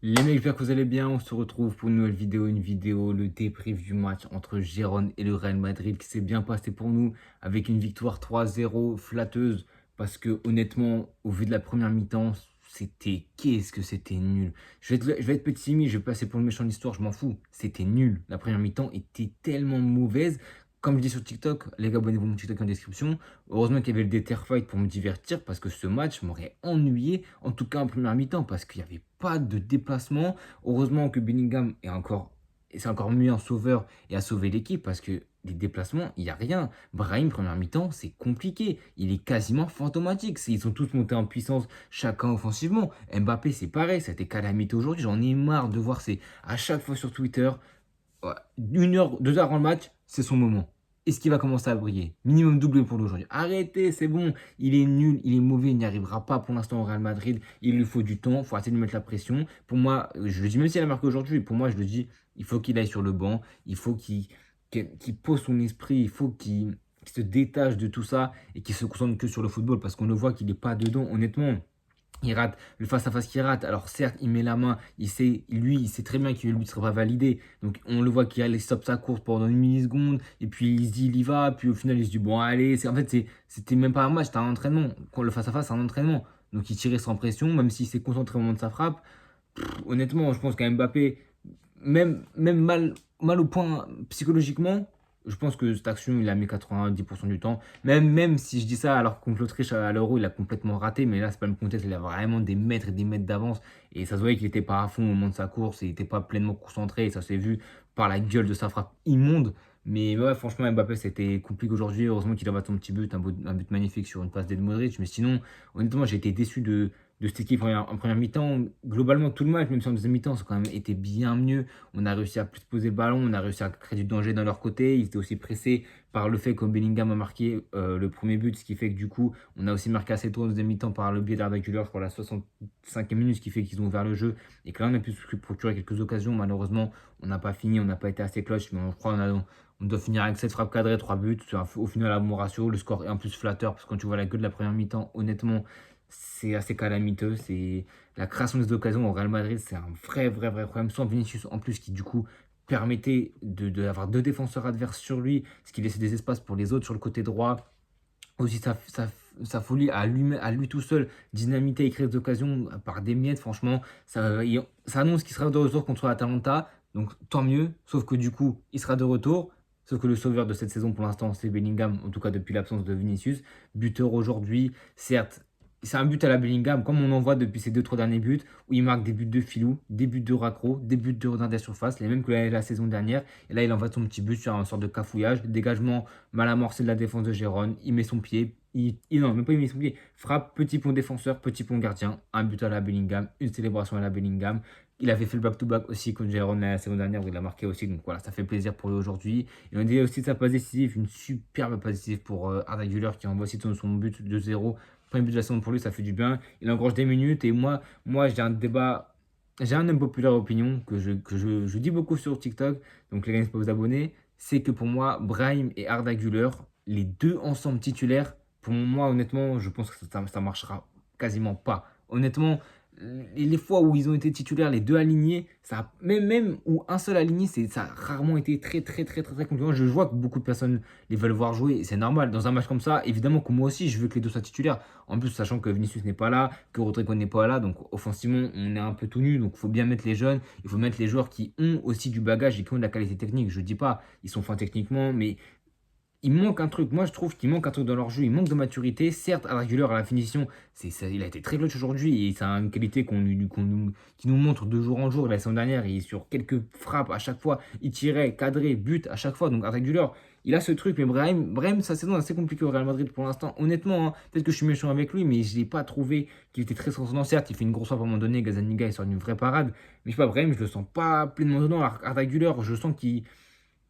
Les mecs, j'espère que vous allez bien. On se retrouve pour une vidéo, le débrief du match entre Gérone et le Real Madrid qui s'est bien passé pour nous avec une victoire 3-0 flatteuse parce que honnêtement, au vu de la première mi-temps, qu'est-ce que c'était nul. Je vais être pessimiste, je vais passer pour le méchant de l'histoire, je m'en fous. C'était nul. La première mi-temps était tellement mauvaise. Comme je dis sur TikTok, les gars, abonnez-vous à mon TikTok en description. Heureusement qu'il y avait le Déter Fight pour me divertir parce que ce match m'aurait ennuyé, en tout cas en première mi-temps, parce qu'il n'y avait pas de déplacement. Heureusement que Bellingham c'est encore mieux en sauveur et a sauvé l'équipe parce que les déplacements, il n'y a rien. Brahim, première mi-temps, c'est compliqué. Il est quasiment fantomatique. Ils sont tous montés en puissance, chacun offensivement. Mbappé, c'est pareil, ça a été calamité aujourd'hui. J'en ai marre de voir à chaque fois sur Twitter. Ouais, 1 heure, 2 heures avant le match, c'est son moment. Est-ce qu'il va commencer à briller? Minimum doublé pour lui aujourd'hui. Arrêtez, c'est bon. Il est nul, il est mauvais, il n'y arrivera pas pour l'instant au Real Madrid. Il lui faut du temps, il faut arrêter de lui mettre la pression. Pour moi, je le dis même si elle a marqué aujourd'hui, pour moi, je le dis, il faut qu'il aille sur le banc, il faut qu'il pose son esprit, il faut qu'il se détache de tout ça et qu'il se concentre que sur le football parce qu'on le voit qu'il n'est pas dedans, honnêtement. Il rate le face-à-face qu'il rate. Alors certes, il met la main, il sait très bien que lui ne serait pas validé. Donc on le voit qu'il stoppe sa course pendant une milliseconde, et puis il se dit il y va, puis au final il se dit bon allez, c'était même pas un match, c'était un entraînement. Quand le face-à-face, c'est un entraînement. Donc il tirait sans pression, même s'il s'est concentré au moment de sa frappe. Honnêtement, je pense qu'à Mbappé, même mal au point psychologiquement, je pense que cette action, il a mis 90% du temps. Même si je dis ça, alors contre l'Autriche à l'Euro, il a complètement raté. Mais là, c'est pas le contexte. Il a vraiment des mètres et des mètres d'avance. Et ça se voyait qu'il n'était pas à fond au moment de sa course. Il n'était pas pleinement concentré. Et ça s'est vu par la gueule de sa frappe immonde. Mais ouais, franchement, Mbappé, c'était compliqué aujourd'hui. Heureusement qu'il a battu son petit but, un but magnifique sur une passe d'Ed Modric. Mais sinon, honnêtement, j'ai été déçu de cette équipe en première mi-temps. Globalement, tout le match, même si en deuxième mi-temps, ça a quand même été bien mieux. On a réussi à plus poser le ballon, on a réussi à créer du danger dans leur côté. Ils étaient aussi pressés par le fait que Bellingham a marqué le premier but, ce qui fait que du coup, on a aussi marqué assez tôt en deuxième mi-temps par le biais d'Arda Güler, je crois, à la 65e minute, ce qui fait qu'ils ont ouvert le jeu. Et que là, on a pu se procurer quelques occasions. Malheureusement, on n'a pas fini, on n'a pas été assez clutch, mais je crois on doit finir avec 7 frappes cadrées, 3 buts. Au final, à bon ratio, le score est en plus flatteur, parce que quand tu vois la gueule de la première mi-temps, honnêtement, c'est assez calamiteux. C'est la création des occasions au Real Madrid, c'est un vrai problème. Sans Vinicius en plus, qui du coup permettait d'avoir deux défenseurs adverses sur lui, ce qui laissait des espaces pour les autres sur le côté droit. Aussi, sa folie à lui tout seul, dynamiter et créer des occasions par des miettes, franchement, ça annonce qu'il sera de retour contre l'Atalanta. Donc tant mieux, sauf que du coup, il sera de retour. Sauf que le sauveur de cette saison pour l'instant, c'est Bellingham, en tout cas depuis l'absence de Vinicius. Buteur aujourd'hui, certes, c'est un but à la Bellingham, comme on en voit depuis ces 2-3 derniers buts, où il marque des buts de filou, des buts de raccro, des buts de redin des surfaces, les mêmes que la saison dernière. Et là, il envoie son petit but sur un sorte de cafouillage, dégagement mal amorcé de la défense de Gérone. Il met son pied, non, même pas il met son pied, frappe, petit pont défenseur, petit pont gardien, un but à la Bellingham, une célébration à la Bellingham. Il avait fait le back-to-back aussi contre Gérone la saison dernière où il a marqué aussi. Donc voilà, ça fait plaisir pour lui aujourd'hui. Et on dit aussi de sa passe décisive, une superbe passe décisive pour Arda Güler qui envoie aussi son but de 0. Premier but de la saison pour lui, ça fait du bien. Il engrange des minutes. Et moi j'ai un débat, j'ai un impopulaire opinion que je dis beaucoup sur TikTok. Donc les gars, n'hésitez pas à vous abonner. C'est que pour moi, Brahim et Arda Güler, les deux ensemble titulaires, pour moi, honnêtement, je pense que ça marchera quasiment pas. Honnêtement, les fois où ils ont été titulaires, les deux alignés, même où un seul aligné, ça a rarement été très concluant. Je vois que beaucoup de personnes les veulent voir jouer, et c'est normal. Dans un match comme ça, évidemment que moi aussi, je veux que les deux soient titulaires. En plus, sachant que Vinicius n'est pas là, que Rodrigo n'est pas là, donc offensivement, on est un peu tout nu. Donc il faut bien mettre les jeunes, il faut mettre les joueurs qui ont aussi du bagage et qui ont de la qualité technique. Je dis pas, ils sont fins techniquement, mais il manque un truc. Moi, je trouve qu'il manque un truc dans leur jeu. Il manque de maturité. Certes, à la rigueur, à la finition, il a été très clutch aujourd'hui et c'est une qualité qui nous montre de jour en jour. La saison dernière, sur quelques frappes à chaque fois, il tirait, cadré, but à chaque fois. Donc, à rigueur, il a ce truc. Mais Brahim, sa saison est assez compliquée au Real Madrid pour l'instant. Honnêtement, hein, peut-être que je suis méchant avec lui, mais je ne l'ai pas trouvé qu'il était très transcendant. Certes, il fait une grosse frappe à un moment donné. Gazaniga, il sort une vraie parade. Mais je sais pas, Brahim, je le sens pas pleinement dedans. Arda Güler, je sens qu'il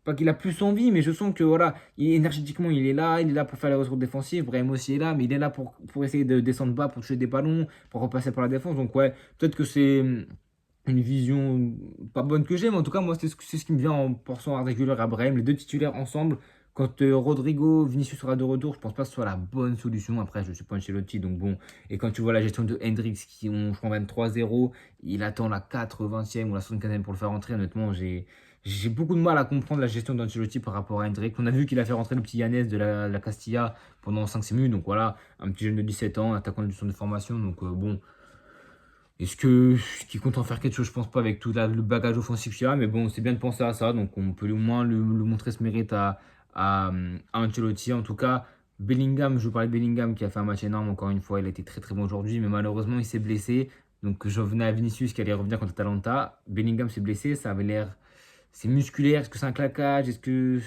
pas qu'il a plus envie, mais je sens que voilà, énergétiquement, il est là pour faire les ressources défensives. Brahim aussi est là, mais il est là pour essayer de descendre bas, pour toucher des ballons, pour repasser par la défense. Donc, ouais, peut-être que c'est une vision pas bonne que j'ai, mais en tout cas, moi, c'est ce qui me vient en pensant à Arda Güler et à Brahim, les deux titulaires ensemble. Quand Rodrigo, Vinicius sera de retour, je pense pas que ce soit la bonne solution. Après, je suis pas Ancelotti, donc bon. Et quand tu vois la gestion de Hendrix qui ont, je crois, 23-0, il attend la 80e ou la 75e pour le faire rentrer. Honnêtement, j'ai beaucoup de mal à comprendre la gestion d'Ancelotti par rapport à Hendrix. On a vu qu'il a fait rentrer le petit Yanez de la Castilla pendant 5-6 minutes. Donc voilà, un petit jeune de 17 ans, attaquant du centre de formation. Donc bon, est-ce qu'il compte en faire quelque chose? Je pense pas avec tout le bagage offensif qu'il y a, mais bon, c'est bien de penser à ça. Donc on peut au moins le montrer ce mérite à Ancelotti. En tout cas, Bellingham, je vous parlais de Bellingham qui a fait un match énorme. Encore une fois, il a été très très bon aujourd'hui, mais malheureusement, il s'est blessé. Donc je venais à Vinicius qui allait revenir contre Atalanta. Bellingham s'est blessé, ça avait l'air. C'est musculaire, est-ce que c'est un claquage? Est-ce que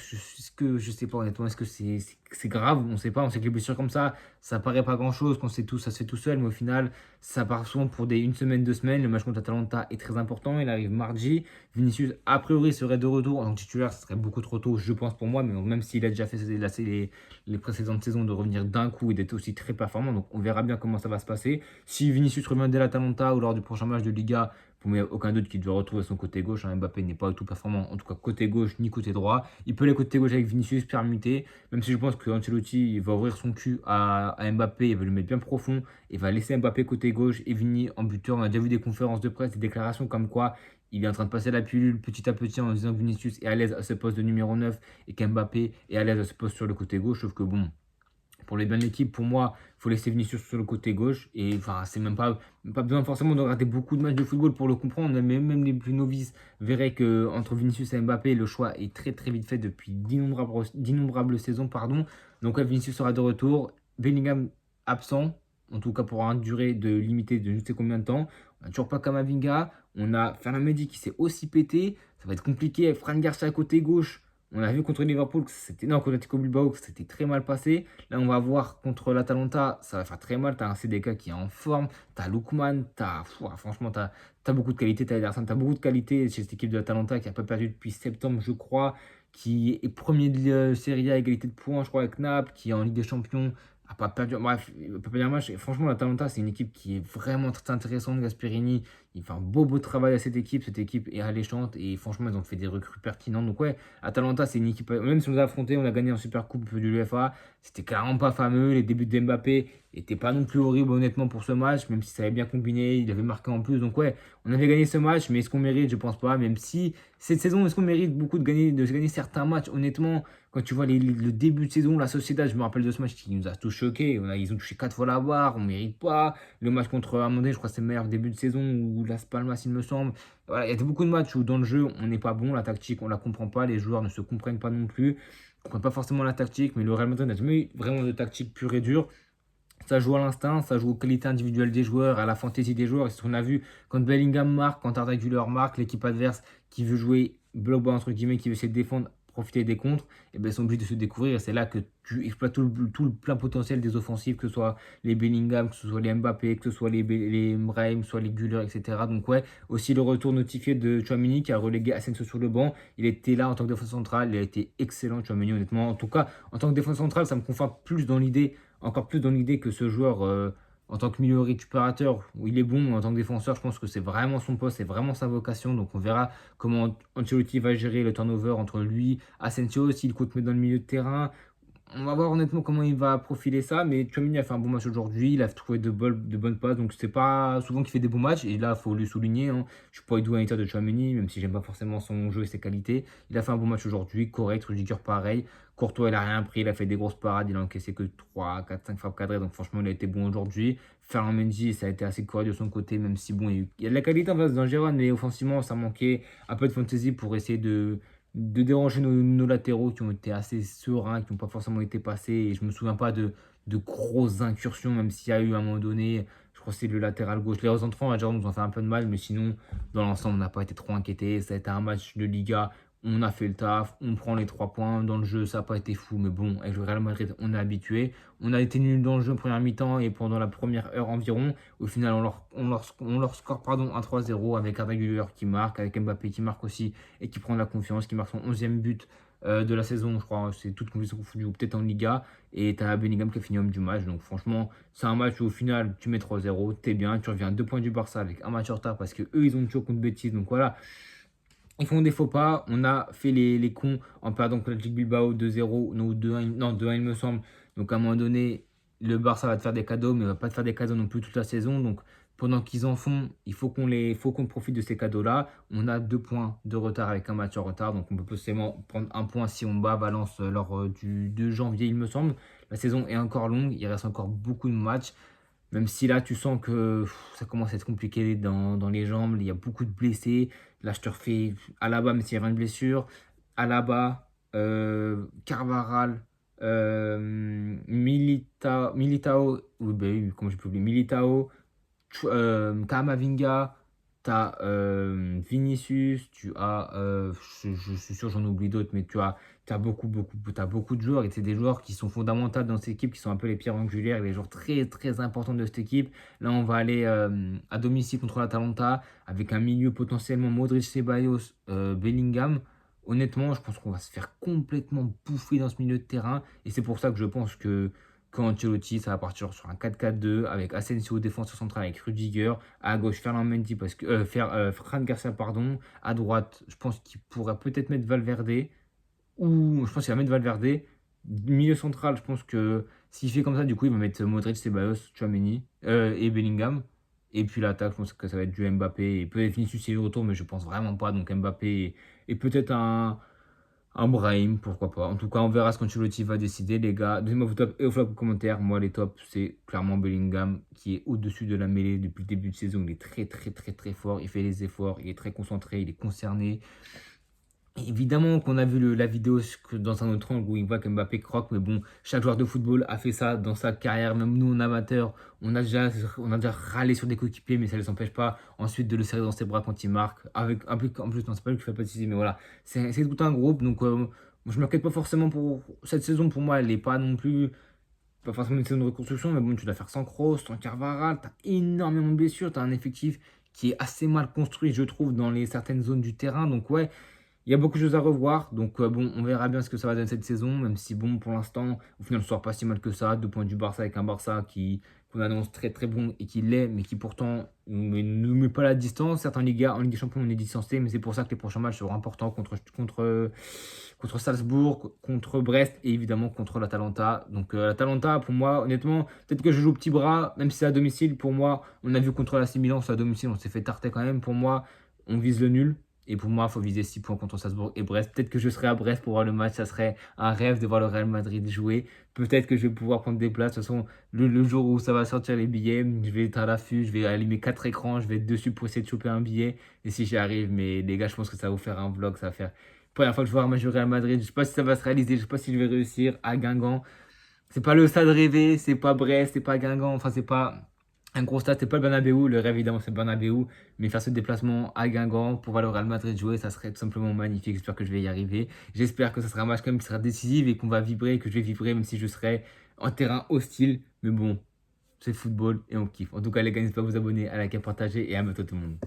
je sais pas honnêtement, est-ce que c'est grave? On sait pas, on sait que les blessures comme ça paraît pas grand-chose, quand c'est tout, ça se fait tout seul, mais au final, ça part souvent pour une semaine, 2 semaines. Le match contre Atalanta est très important, il arrive mardi. Vinicius, a priori, serait de retour en tant que titulaire, ce serait beaucoup trop tôt, je pense, pour moi, mais même s'il a déjà fait les précédentes saisons de revenir d'un coup et d'être aussi très performant, donc on verra bien comment ça va se passer. Si Vinicius revient dès l'Atalanta ou lors du prochain match de Liga, pour moi, il n'y a aucun doute qu'il doit retrouver son côté gauche. Hein. Mbappé n'est pas du tout performant, en tout cas côté gauche ni côté droit. Il peut les côté gauche avec Vinicius permuter, même si je pense que Ancelotti va ouvrir son cul à Mbappé, il va le mettre bien profond, il va laisser Mbappé côté gauche et Vini en buteur. On a déjà vu des conférences de presse, des déclarations comme quoi il est en train de passer la pilule petit à petit en disant que Vinicius est à l'aise à ce poste de numéro 9 et qu'Mbappé est à l'aise à ce poste sur le côté gauche. Sauf que bon, pour les bien de l'équipe, pour moi, il faut laisser Vinicius sur le côté gauche. Et enfin, c'est même pas besoin forcément de regarder beaucoup de matchs de football pour le comprendre. Même les plus novices verraient que entre Vinicius et Mbappé, le choix est très très vite fait depuis d'innombrables saisons. Pardon. Donc ouais, Vinicius sera de retour. Bellingham absent, en tout cas pour une durée de limitée de je ne sais combien de temps. On n'a toujours pas Kamavinga. On a Fernand Mendy qui s'est aussi pété. Ça va être compliqué. Fran Garcia à côté gauche. On a vu contre Liverpool que c'était. Non, contre Atletico Bilbao que c'était très mal passé. Là, on va voir contre l'Atalanta, ça va faire très mal. Tu as un CDK qui est en forme. Tu as Lookman. Franchement, tu as beaucoup de qualité. Tu as Ederson. Tu as beaucoup de qualité chez cette équipe de l'Atalanta qui n'a pas perdu depuis septembre, je crois. Qui est premier de Serie A, égalité de points, je crois, avec Naples. Qui est en Ligue des Champions. A pas perdu. Bref, il n'a pas perdu un match. Et franchement, l'Atalanta, c'est une équipe qui est vraiment très intéressante. Gasperini, il fait un beau travail à cette équipe. Cette équipe est alléchante. Et franchement, ils ont fait des recrues pertinentes. Donc, ouais. Atalanta, c'est une équipe, même si on les a affrontés, on a gagné en Super Coupe de l'UEFA, c'était clairement pas fameux. Les débuts d'Mbappé n'étaient pas non plus horribles, honnêtement, pour ce match, même si ça avait bien combiné, il avait marqué en plus. Donc, ouais, on avait gagné ce match, mais est-ce qu'on mérite? Je pense pas. Même si cette saison, est-ce qu'on mérite beaucoup de gagner certains matchs? Honnêtement, quand tu vois le début de saison, la Sociedad, je me rappelle de ce match qui nous a tous choqués. Ils ont touché 4 fois la barre, on mérite pas. Le match contre Amandé, je crois que c'est le meilleur début de saison, ou Las Palmas, il me semble. Voilà, il y a beaucoup de matchs où dans le jeu, on n'est pas bon, la tactique, on la comprend pas, les joueurs ne se comprennent pas non plus, ne comprennent pas forcément la tactique, mais le Real Madrid n'a jamais eu vraiment de tactique pure et dure. Ça joue à l'instinct, ça joue aux qualités individuelles des joueurs, à la fantaisie des joueurs. Et c'est ce qu'on a vu quand Bellingham marque, quand Arda Güler marque, l'équipe adverse qui veut jouer bloc bas entre guillemets, qui veut essayer de défendre, profiter des contres, et ben ils sont obligés de se découvrir. Et c'est là que tu exploites tout le plein potentiel des offensives, que ce soit les Bellingham, que ce soit les Mbappé, que ce soit les Brahim, soit les Güler, etc. Donc ouais, aussi le retour notifié de Tchouaméni qui a relégué Asensio sur le banc. Il était là en tant que défenseur central, il a été excellent Tchouaméni honnêtement. En tout cas, en tant que défenseur central, ça me conforte plus dans l'idée encore plus dans l'idée que ce joueur, en tant que milieu récupérateur, où il est bon, en tant que défenseur, je pense que c'est vraiment son poste, c'est vraiment sa vocation. Donc on verra comment Ancelotti va gérer le turnover entre lui, Asensio, s'il compte mettre dans le milieu de terrain. On va voir honnêtement comment il va profiler ça, mais Tchouaméni a fait un bon match aujourd'hui, il a trouvé de bonnes passes, donc c'est pas souvent qu'il fait des bons matchs, et là il faut le souligner, hein. Je suis pas du tout un hater de Tchouaméni, même si j'aime pas forcément son jeu et ses qualités. Il a fait un bon match aujourd'hui, correct, Rudiger pareil, Courtois il a rien pris, il a fait des grosses parades, il a encaissé que 3, 4, 5 frappes cadrées, donc franchement il a été bon aujourd'hui. Fernand Mendy, ça a été assez correct de son côté, même si bon, il y a de la qualité en face d'un Gérone, mais offensivement ça manquait un peu de fantaisie pour essayer de déranger nos latéraux qui ont été assez sereins, qui n'ont pas forcément été passés. Et je ne me souviens pas de grosses incursions, même s'il y a eu à un moment donné, je crois que c'est le latéral gauche. Les recentrants, à Jérôme nous ont fait un peu de mal, mais sinon, dans l'ensemble, on n'a pas été trop inquiétés. Ça a été un match de Liga. On a fait le taf, on prend les 3 points. Dans le jeu, ça n'a pas été fou, mais bon, avec le Real Madrid, on est habitué. On a été nul dans le jeu en première mi-temps et pendant la première heure environ. Au final, on leur score un 3-0 avec Arda Güler qui marque, avec Mbappé qui marque aussi et qui prend de la confiance, qui marque son 11e but de la saison, je crois. C'est toute compétition confondue, ou peut-être en Liga. Et tu as Bellingham qui a fini homme du match. Donc franchement, c'est un match où au final, tu mets 3-0, t'es bien. Tu reviens à 2 points du Barça avec un match en retard parce que eux ils ont une choc contre Betis. Donc voilà. Ils font des faux pas. On a fait les cons en perdant contre l'Athletic Bilbao 2-0, non 2-1, non 2-1 il me semble. Donc à un moment donné, le Barça va te faire des cadeaux, mais va pas te faire des cadeaux non plus toute la saison. Donc pendant qu'ils en font, faut qu'on profite de ces cadeaux-là. On a 2 points de retard avec un match en retard, donc on peut possiblement prendre un point si on bat Valence lors du 2 janvier, il me semble. La saison est encore longue, il reste encore beaucoup de matchs. Même si là, tu sens que ça commence à être compliqué dans les jambes, il y a beaucoup de blessés. Là, je te refais Alaba, mais s'il y avait une blessure. Alaba, Carvaral, Militao, oui, bah oui, comment je peux oublier, Militao, Kamavinga, tu as Vinicius, tu as, je suis sûr j'en oublie d'autres, mais t'as beaucoup de joueurs et c'est des joueurs qui sont fondamentaux dans cette équipe, qui sont un peu les pierres angulaires, les joueurs très très importants de cette équipe. Là, on va aller à domicile contre l'Atalanta avec un milieu potentiellement Modric, Ceballos, Bellingham. Honnêtement, je pense qu'on va se faire complètement bouffer dans ce milieu de terrain et c'est pour ça que je pense que quand Ancelotti, ça va partir sur un 4-4-2 avec Asensio défenseur central avec Rudiger, à gauche Ferland Mendy parce que Fran Garcia pardon, à droite, je pense qu'il pourrait peut-être mettre Valverde ou je pense qu'il va mettre Valverde. Milieu central, je pense que s'il fait comme ça, du coup, il va mettre Modric, Ceballos, Tchouaméni et Bellingham. Et puis l'attaque, je pense que ça va être du Mbappé. Et peut-être Vinicius et retour, mais je pense vraiment pas. Donc Mbappé et peut-être un Brahim, pourquoi pas. En tout cas, on verra ce qu'Ancelotti va décider, les gars. Donnez-moi vos tops et vos flops en commentaire. Moi, les tops, c'est clairement Bellingham qui est au-dessus de la mêlée depuis le début de saison. Il est très, très, très, très fort. Il fait les efforts. Il est très concentré. Il est concerné. Évidemment qu'on a vu la vidéo dans un autre angle où il voit que Mbappé croque, mais bon, chaque joueur de football a fait ça dans sa carrière, même nous en amateur, on a déjà râlé sur des coéquipiers, mais ça ne les empêche pas ensuite de le serrer dans ses bras quand il marque. En plus, non, c'est pas lui qui fait pas décider, mais voilà, c'est tout un groupe, donc moi, je ne m'inquiète pas forcément pour cette saison, pour moi, elle n'est pas non plus, pas forcément une saison de reconstruction, mais bon, tu dois faire sans Kroos, sans Carvajal, tu as énormément de blessures, tu as un effectif qui est assez mal construit, je trouve, dans certaines zones du terrain, donc ouais. Il y a beaucoup de choses à revoir, donc bon, on verra bien ce que ça va donner cette saison, même si bon, pour l'instant, au final, on ne sort pas si mal que ça, 2 points du Barça avec un Barça qu'on annonce très très bon et qui l'est, mais qui pourtant ne nous met pas la distance. Certes, en Ligue des Champions, on est distancé, mais c'est pour ça que les prochains matchs seront importants contre Salzbourg, contre Brest et évidemment contre l'Atalanta. Donc l'Atalanta, pour moi, honnêtement, peut-être que je joue au petit bras, même si c'est à domicile, pour moi, on a vu contre la Milan, c'est à domicile, on s'est fait tarter quand même. Pour moi, on vise le nul. Et pour moi, il faut viser 6 points contre Salzbourg et Brest. Peut-être que je serai à Brest pour voir le match. Ça serait un rêve de voir le Real Madrid jouer. Peut-être que je vais pouvoir prendre des places. De toute façon, le jour où ça va sortir les billets, je vais être à l'affût. Je vais allumer 4 écrans. Je vais être dessus pour essayer de choper un billet. Et si j'y arrive, mais les gars, je pense que ça va vous faire un vlog. Ça va faire première fois que je vois un match du Real Madrid. Je ne sais pas si ça va se réaliser. Je ne sais pas si je vais réussir à Guingamp. C'est pas le stade rêvé. C'est pas Brest. C'est pas Guingamp. Enfin, c'est pas. Un gros stade, c'est pas le Bernabeu, le rêve évidemment c'est le Bernabeu, mais faire ce déplacement à Guingamp pour voir le Real Madrid jouer, ça serait tout simplement magnifique. J'espère que je vais y arriver. J'espère que ça sera un match quand même qui sera décisif et qu'on va vibrer, que je vais vibrer même si je serai en terrain hostile. Mais bon, c'est football et on kiffe. En tout cas les gars, n'hésitez pas à vous abonner, à liker, à partager et à bientôt tout le monde.